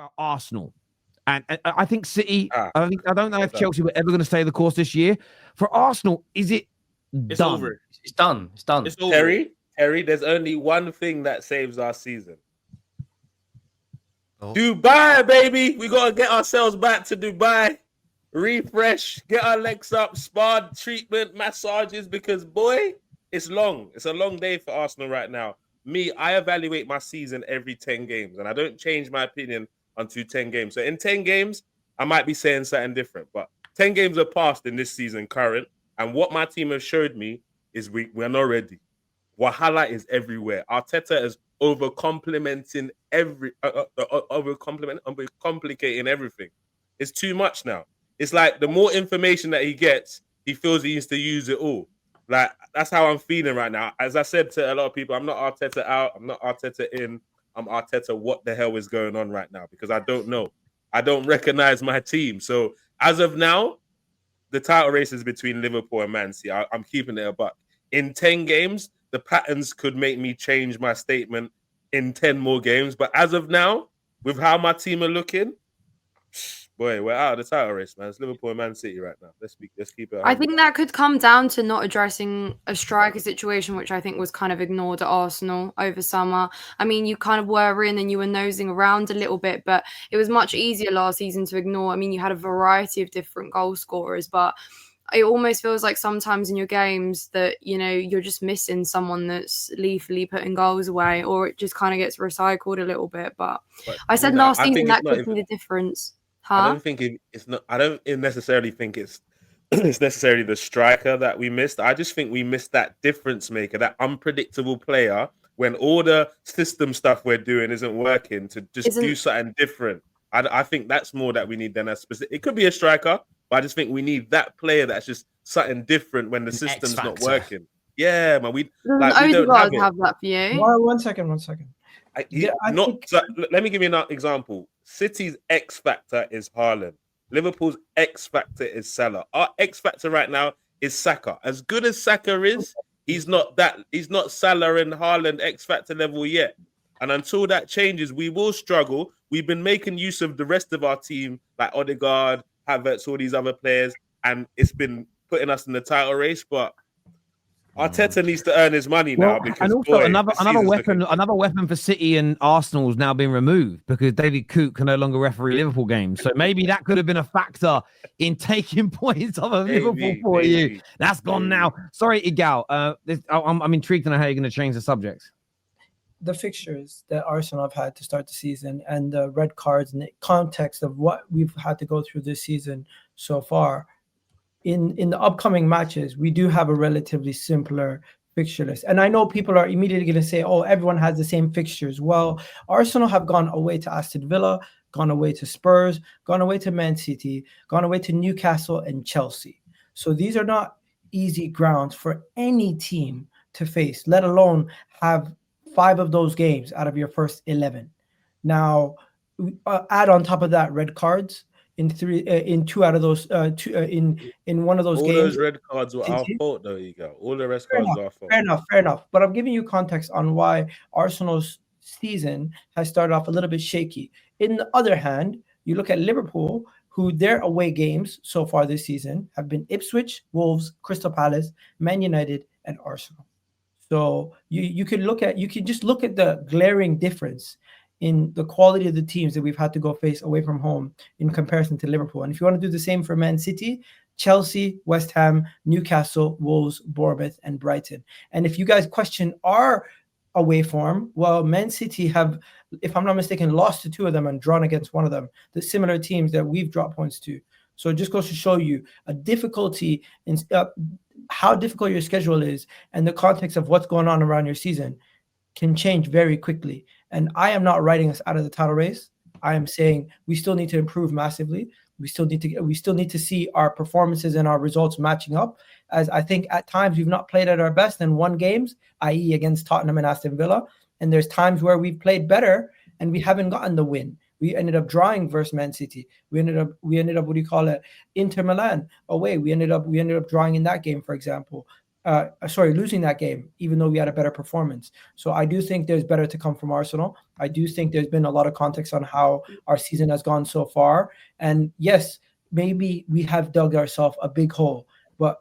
about Arsenal. And I think City, Ah, I don't know well if done. Chelsea were ever going to stay the course this year. For Arsenal, is it It's done? over. It's done. It's done. It's over. Terry, there's only one thing that saves our season. Oh. Dubai, baby. We got to get ourselves back to Dubai. Refresh, get our legs up, spa treatment, massages, because, boy, it's long. It's a long day for Arsenal right now. Me, I evaluate my season every 10 games, and I don't change my opinion until 10 games. So in 10 games, I might be saying something different, but 10 games are passed in this season current, and what my team has showed me is we're not ready. Wahala is everywhere. Arteta is over complimenting complicating everything. It's too much now. It's like the more information that he gets, he feels he needs to use it all. Like, that's how I'm feeling right now. As I said to a lot of people, I'm not Arteta out, I'm not Arteta in, I'm Arteta. What the hell is going on right now? Because I don't know. I don't recognize my team. So as of now, the title race is between Liverpool and Man City. I'm keeping it a buck. In 10 games, the patterns could make me change my statement in 10 more games. But as of now, with how my team are looking, boy, we're out of the title race, man. It's Liverpool and Man City right now. Let's keep it. I think that could come down to not addressing a striker situation, which I think was kind of ignored at Arsenal over summer. I mean, you kind of were in and you were nosing around a little bit, but it was much easier last season to ignore. I mean, you had a variety of different goal scorers, but it almost feels like sometimes in your games that, you know, you're just missing someone that's lethally putting goals away, or it just kind of gets recycled a little bit. But I said last season that could be the difference. Huh? I don't think it's not. I don't necessarily think it's necessarily the striker that we missed. I just think we missed that difference maker, that unpredictable player when all the system stuff we're doing isn't working, to just do something different. I think that's more that we need than a specific. It could be a striker, but I just think we need that player that's just something different when the system's not working. Yeah, man. We don't have that for you. One second. Let me give you an example. City's X factor is Haaland. Liverpool's X factor is Salah. Our X factor right now is Saka. As good as Saka is, he's not Salah and Haaland X factor level yet. And until that changes, we will struggle. We've been making use of the rest of our team, like Odegaard, Havertz, all these other players, and it's been putting us in the title race. But Arteta needs to earn his money now, because and also another weapon for City and Arsenal has now been removed because David Coote can no longer referee Liverpool games. So maybe that could have been a factor in taking points off of Liverpool for you. That's gone now. Sorry, Igal. I'm intrigued to know how you're going to change the subject. The fixtures that Arsenal have had to start the season and the red cards and the context of what we've had to go through this season so far. In the upcoming matches, we do have a relatively simpler fixture list. And I know people are immediately going to say, oh, everyone has the same fixtures. Well, Arsenal have gone away to Aston Villa, gone away to Spurs, gone away to Man City, gone away to Newcastle and Chelsea. So these are not easy grounds for any team to face, let alone have 5 of those games out of your first 11. Now, add on top of that red cards. In 2 out of those, in one of those all games. All those red cards were our fault, though, Ego. All the red cards were our fault. Fair enough. But I'm giving you context on why Arsenal's season has started off a little bit shaky. In the other hand, you look at Liverpool, who their away games so far this season have been Ipswich, Wolves, Crystal Palace, Man United, and Arsenal. So you can just look at the glaring difference in the quality of the teams that we've had to go face away from home in comparison to Liverpool. And if you want to do the same for Man City, Chelsea, West Ham, Newcastle, Wolves, Bournemouth, and Brighton. And if you guys question our away form, well, Man City have, if I'm not mistaken, lost to 2 of them and drawn against 1 of them, the similar teams that we've dropped points to. So it just goes to show you a difficulty in how difficult your schedule is, and the context of what's going on around your season can change very quickly. And I am not writing us out of the title race. I am saying we still need to improve massively. We still need to see our performances and our results matching up, as I think at times we've not played at our best and won games, i.e. against Tottenham and Aston Villa. And there's times where we've played better and we haven't gotten the win. We ended up drawing versus Man City. We ended up Inter Milan away. We ended up drawing in that game, for example. losing that game, even though we had a better performance. So I do think there's better to come from Arsenal. I do think there's been a lot of context on how our season has gone so far. And yes, maybe we have dug ourselves a big hole, but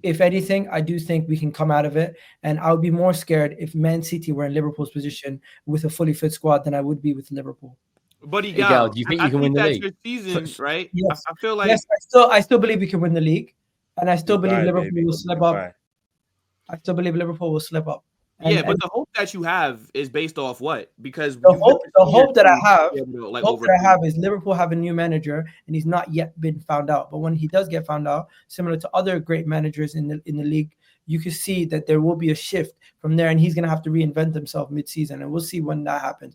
if anything, I do think we can come out of it. And I would be more scared if Man City were in Liverpool's position with a fully fit squad than I would be with Liverpool. But do you think you can win the league? Your season, right? Yes. I feel like yes, I still believe we can win the league, and I still believe Liverpool will slip up. I still believe Liverpool will slip up. But the hope that you have is based off what? Because the hope that I have is Liverpool have a new manager and he's not yet been found out. But when he does get found out, similar to other great managers in the league, you can see that there will be a shift from there, and he's going to have to reinvent himself mid-season, and we'll see when that happens.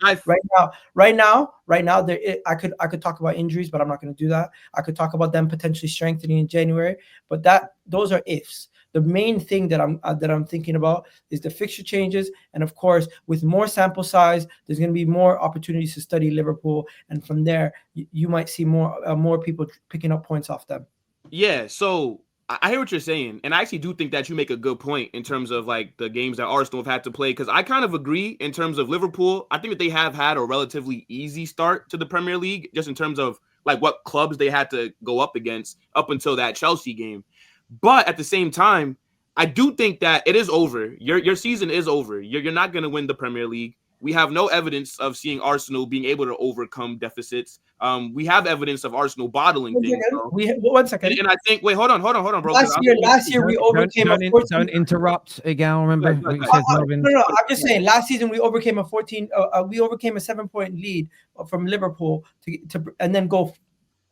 Right now, I could talk about injuries, but I'm not going to do that. I could talk about them potentially strengthening in January, but those are ifs. The main thing that I'm thinking about is the fixture changes, and of course, with more sample size, there's going to be more opportunities to study Liverpool, and from there, you might see more people picking up points off them. Yeah, so I hear what you're saying, and I actually do think that you make a good point in terms of like the games that Arsenal have had to play, because I kind of agree in terms of Liverpool. I think that they have had a relatively easy start to the Premier League, just in terms of like what clubs they had to go up against up until that Chelsea game. But at the same time, I do think that it is over. Your season is over. You're not going to win the Premier League. We have no evidence of seeing Arsenal being able to overcome deficits. We have evidence of Arsenal bottling things. One second. And I think, hold on, bro. Last year we overcame a 14. Don't interrupt, Egal. Remember what you said, Melvin. No. I'm just saying. Last season we overcame a 14. We overcame a 7-point lead from Liverpool to and then go.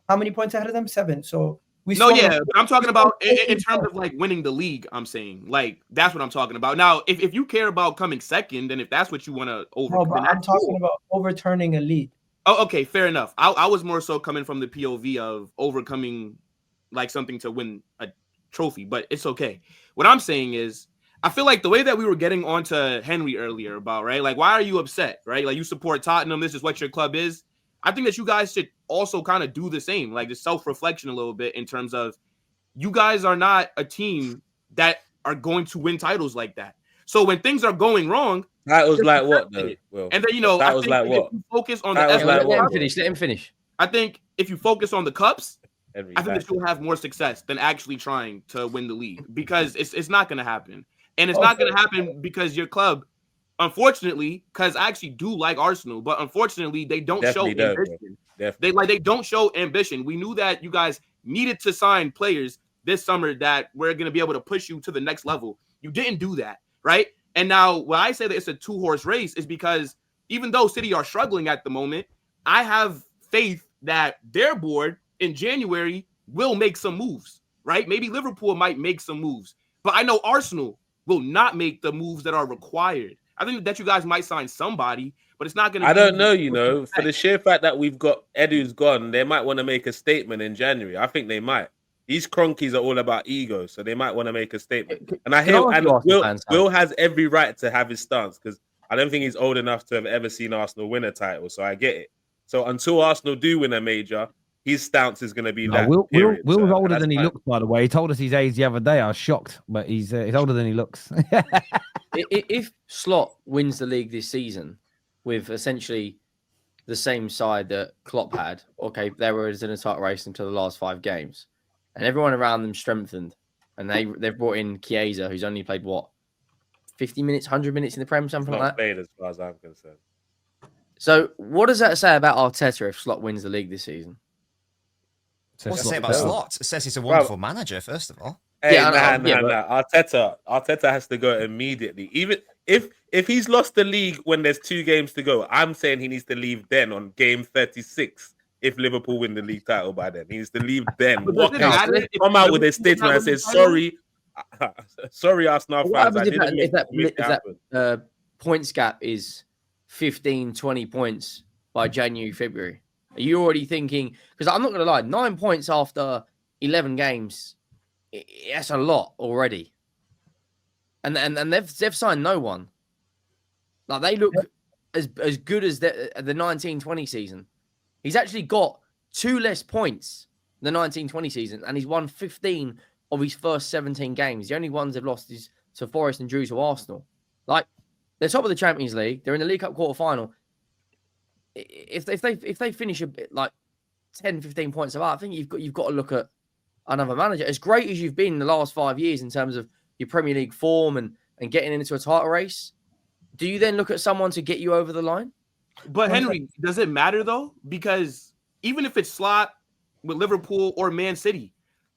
How many points ahead of them? 7. So. But I'm talking about in terms of like winning the league. I'm saying like that's what I'm talking about. Now, if you care about coming second, and if that's what you want to overcome, no, but I'm talking about overturning a lead. Oh, okay, fair enough. I was more so coming from the POV of overcoming like something to win a trophy, but it's okay. What I'm saying is, I feel like the way that we were getting onto Henry earlier about, right? Like, why are you upset, right? Like, you support Tottenham. This is what your club is. I think that you guys should also kind of do the same, like just self-reflection a little bit in terms of you guys are not a team that are going to win titles like that. So when things are going wrong, that was like what though? Well, and then I think like what? If you focus on let him finish. I think if you focus on the cups, I think that you'll have more success than actually trying to win the league, because it's not going to happen, and it's not going to happen because your club. Unfortunately, because I actually do like Arsenal, but unfortunately, they don't show ambition. They don't show ambition. We knew that you guys needed to sign players this summer that were going to be able to push you to the next level. You didn't do that, right? And now, when I say that it's a 2-horse race, is because even though City are struggling at the moment, I have faith that their board in January will make some moves, right? Maybe Liverpool might make some moves, but I know Arsenal will not make the moves that are required. I think that you guys might sign somebody, but it's not going to. I don't know, for the sheer fact that we've got Edu's gone, they might want to make a statement in January. I think they might. These cronkies are all about ego, so they might want to make a statement. And I hear, and Will has every right to have his stance, because I don't think he's old enough to have ever seen Arsenal win a title, so I get it. So until Arsenal do win a major, his stance is going to be that. Will's older than he looks, by the way. He told us his age the other day. I was shocked, but he's older than he looks. If Slot wins the league this season with essentially the same side that Klopp had, okay, they were in a tight race until the last 5 games, and everyone around them strengthened, and they've brought in Chiesa, who's only played 50 minutes, 100 minutes in the Prem, something like that. Played as far as I'm concerned. So, what does that say about Arteta if Slot wins the league this season? What's it say about Slot? It says he's a wonderful manager, first of all. Hey, Arteta has to go immediately. Even if he's lost the league when there's 2 games to go, I'm saying he needs to leave then on game 36. If Liverpool win the league title by then, he needs to leave then. Come out with a statement and say sorry, Arsenal fans. If that points gap is 15, 20 points by January, February. Are you already thinking? Because I'm not going to lie, 9 points after 11 games, that's a lot already. And they've signed no one. Like, they look as good as the 19-20 season. He's actually got 2 less points than the 19-20 season, and he's won 15 of his first 17 games. The only ones they've lost is to Forest and drew to Arsenal. Like, they're top of the Champions League. They're in the League Cup quarter-final. If they finish a bit like 10, 15 points above, I think you've got to look at another manager. As great as you've been in the last 5 years in terms of your Premier League form and getting into a title race, do you then look at someone to get you over the line? But Henry, does it matter though? Because even if it's Slot with Liverpool or Man City,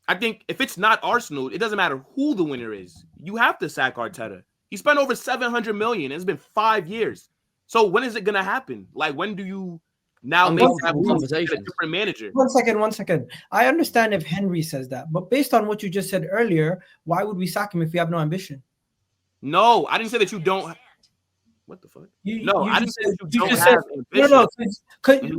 I think if it's not Arsenal, it doesn't matter who the winner is. You have to sack Arteta. He spent over 700 million. It's been 5 years. So when is it going to happen? Like, when do you now make that conversation? A different manager? 1 second. I understand if Henry says that, but based on what you just said earlier, why would we sack him if we have no ambition? No, I didn't say that you don't. What the fuck? I didn't say that you don't have ambition. No.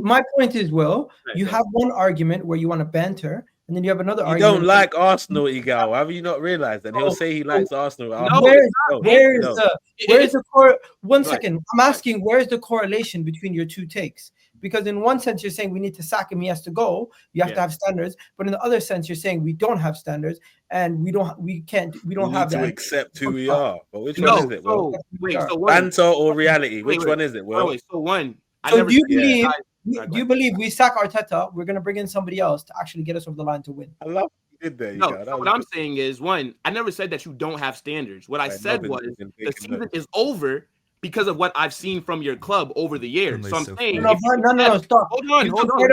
My point is, Will, you have one argument where you want to banter, and then you have another you argument. You don't like Arsenal, Igal. Have you not realized that? He'll say he likes Arsenal. Where's the core? 1 second. I'm asking, where's the correlation between your two takes? Because in one sense, you're saying we need to sack him, he has to go. You have to have standards. But in the other sense, you're saying we don't have standards and we don't have to that. accept who we are. But which one is it? Will? So banter or reality? Which one is it? Will? Do you believe we sack Arteta, we're going to bring in somebody else to actually get us over the line to win? I love what you did there. No, what I'm saying is, one, I never said that you don't have standards. What I said was the season is over because of what I've seen from your club over the years. So I'm saying, no, stop. Hold on. You compared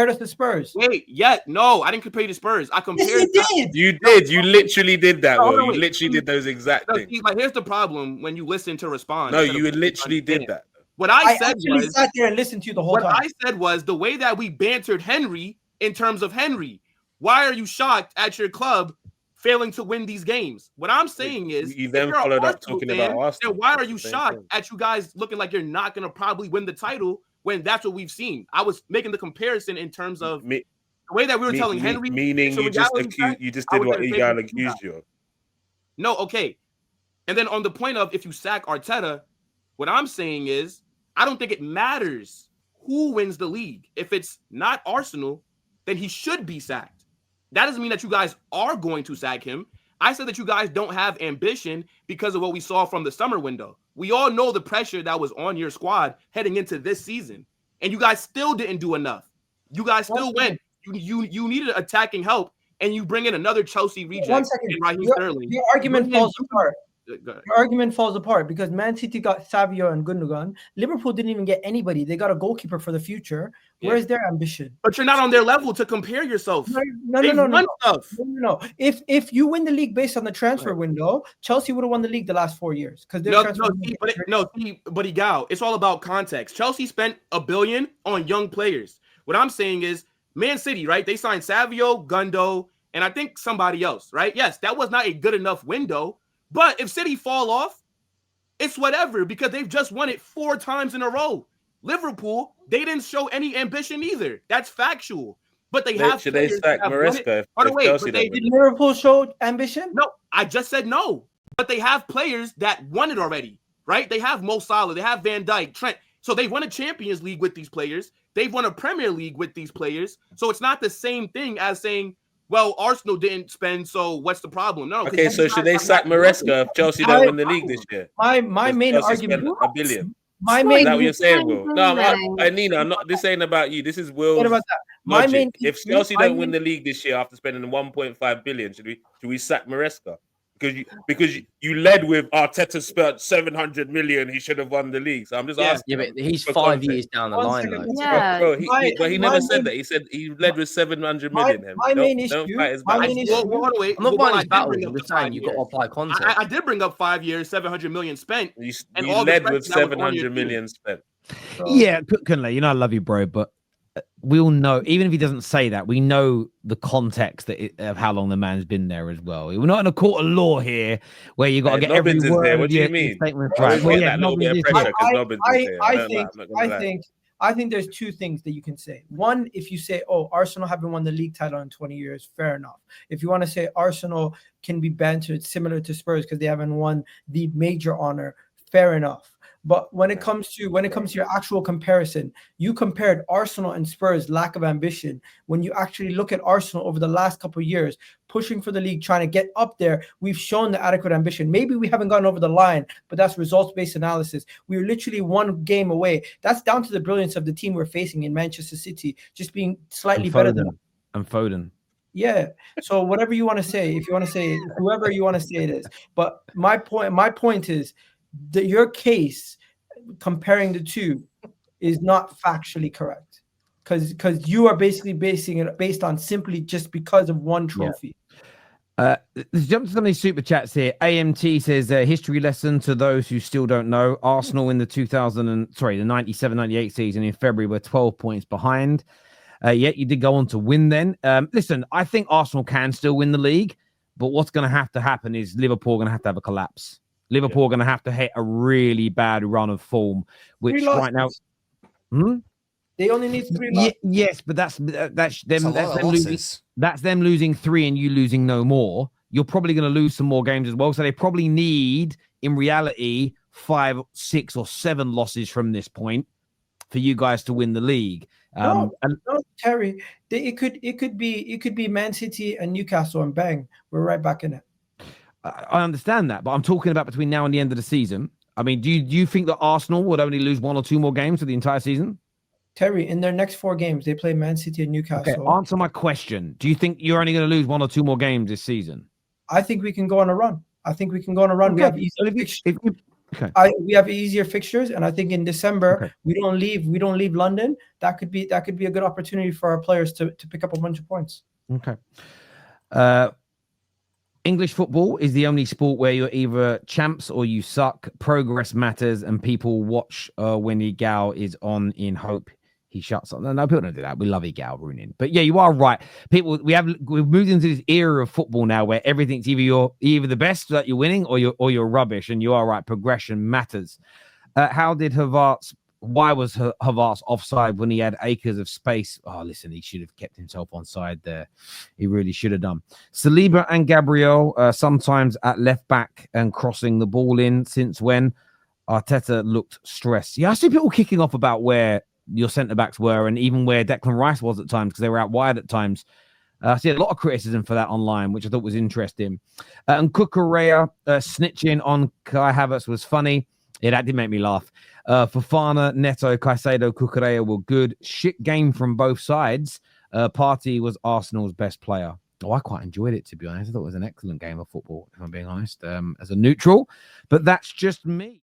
us to Spurs. Wait, no, I didn't compare you to Spurs. I compared. You did. You literally did that. You literally did those exact things. See, like, here's the problem when you listen to respond. No, you literally did that. What I said was, sat there and listened to you the whole time. What I said was the way that we bantered Henry in terms of Henry. Why are you shocked at your club failing to win these games? What I'm saying is, you then followed up talking about Arsenal. Then why are you shocked at you guys looking like you're not going to probably win the title when that's what we've seen? I was making the comparison in terms of the way that we were telling Henry. Meaning you just did what Egal accused you of. No, okay. And then on the point of if you sack Arteta, what I'm saying is, I don't think it matters who wins the league. If it's not Arsenal, then he should be sacked. That doesn't mean that you guys are going to sack him. I said that you guys don't have ambition because of what we saw from the summer window. We all know the pressure that was on your squad heading into this season, and you guys still didn't do enough. You guys still went. You needed attacking help, and you bring in another Chelsea reject. 1 second. Your argument falls apart. Your argument falls apart because Man City got Savio and Gundogan. Liverpool didn't even get anybody. They got a goalkeeper for the future. Where's their ambition? But you're not on their level to compare yourself. No. If you win the league based on the transfer window, Chelsea would have won the league the last 4 years. But Igal, it's all about context. Chelsea spent $1 billion on young players. What I'm saying is, Man City, right? They signed Savio, Gundo, and I think somebody else, right? Yes, that was not a good enough window. But if City fall off, it's whatever because they've just won it 4 times in a row. Liverpool, they didn't show any ambition either. That's factual. But they have. Should they sack Maresca? Did Liverpool show ambition? No, I just said no. But they have players that won it already, right? They have Mo Salah, they have Van Dijk, Trent. So they've won a Champions League with these players. They've won a Premier League with these players. So it's not the same thing as saying, well, Arsenal didn't spend, so what's the problem? No. Okay, so should they sack Maresca if Chelsea don't win the league this year? My main argument. $1 billion. My main. Is that what you're saying, Will? No, Nina, I'm not. This ain't about you. This is Will. What about that? If Chelsea don't win the league this year after spending 1.5 billion, should we sack Maresca? Because you led with Arteta spent 700 million, he should have won the league. So I'm just asking. Yeah, but he's 5 years down the line, though. Yeah. But he never said that. He said he led with 700 million. My main issue. I'm not buying his battles. I'm just saying you've got to apply context. I did bring up 5 years, 700 million spent. You led with 700 million spent. Yeah, Kunle, I love you, bro, but we all know, even if he doesn't say that, we know the context of how long the man's been there as well. We're not in a court of law here where you got to get every word there. What of do you your mean? statement right. I think there's 2 things that you can say. One, if you say, Arsenal haven't won the league title in 20 years, fair enough. If you want to say Arsenal can be bantered similar to Spurs because they haven't won the major honor, fair enough. But when it comes to your actual comparison, you compared Arsenal and Spurs' lack of ambition. When you actually look at Arsenal over the last couple of years, pushing for the league, trying to get up there, we've shown the adequate ambition. Maybe we haven't gotten over the line, but that's results-based analysis. We're literally one game away. That's down to the brilliance of the team we're facing in Manchester City, just being slightly better than them. And Foden. Yeah. So whatever you want to say, if you want to say it, whoever you want to say it is. But my point is that your case comparing the two is not factually correct. Because you are basically basing it based on simply just because of one trophy. Let's jump to some of these super chats here. AMT says history lesson to those who still don't know. Arsenal in the 97-98 season in February were 12 points behind. Yet you did go on to win then. Listen, I think Arsenal can still win the league, but what's going to happen is Liverpool are going to have a collapse. Liverpool are going to have to hit a really bad run of form, which right now... They only need 3 losses. Yes, but that's them losing 3 and you losing no more. You're probably going to lose some more games as well. So they probably need, in reality, 5, 6, or 7 losses from this point for you guys to win the league. No, Terry. It could be Man City and Newcastle, and bang, we're right back in it. I understand that, but I'm talking about between now and the end of the season. I mean, do you think that Arsenal would only lose 1 or 2 more games for the entire season? Terry, in their next 4 games, they play Man City and Newcastle. Okay, answer my question. Do you think you're only going to lose 1 or 2 more games this season? I think we can go on a run. Okay. We have easier fixtures. We have easier fixtures, and I think in December we don't leave London. That could be a good opportunity for our players to pick up a bunch of points. Okay. English football is the only sport where you're either champs or you suck. Progress matters, and people watch when Igao is on in hope he shuts up. No, people don't do that. We love Igao ruining. But yeah, you are right. We've moved into this era of football now where everything's either the best that you're winning or you're rubbish. And you are right. Progression matters. Why was Havertz offside when he had acres of space? Oh, listen, he should have kept himself onside there. He really should have done. Saliba and Gabriel sometimes at left back and crossing the ball in. Since when? Arteta looked stressed. Yeah, I see people kicking off about where your centre-backs were and even where Declan Rice was at times because they were out wide at times. I see a lot of criticism for that online, which I thought was interesting. And Kukurea snitching on Kai Havertz was funny. Yeah, that did make me laugh. Fofana, Neto, Caicedo, Kukurea were good. Shit game from both sides. Partey was Arsenal's best player. Oh, I quite enjoyed it, to be honest. I thought it was an excellent game of football, if I'm being honest, as a neutral. But that's just me.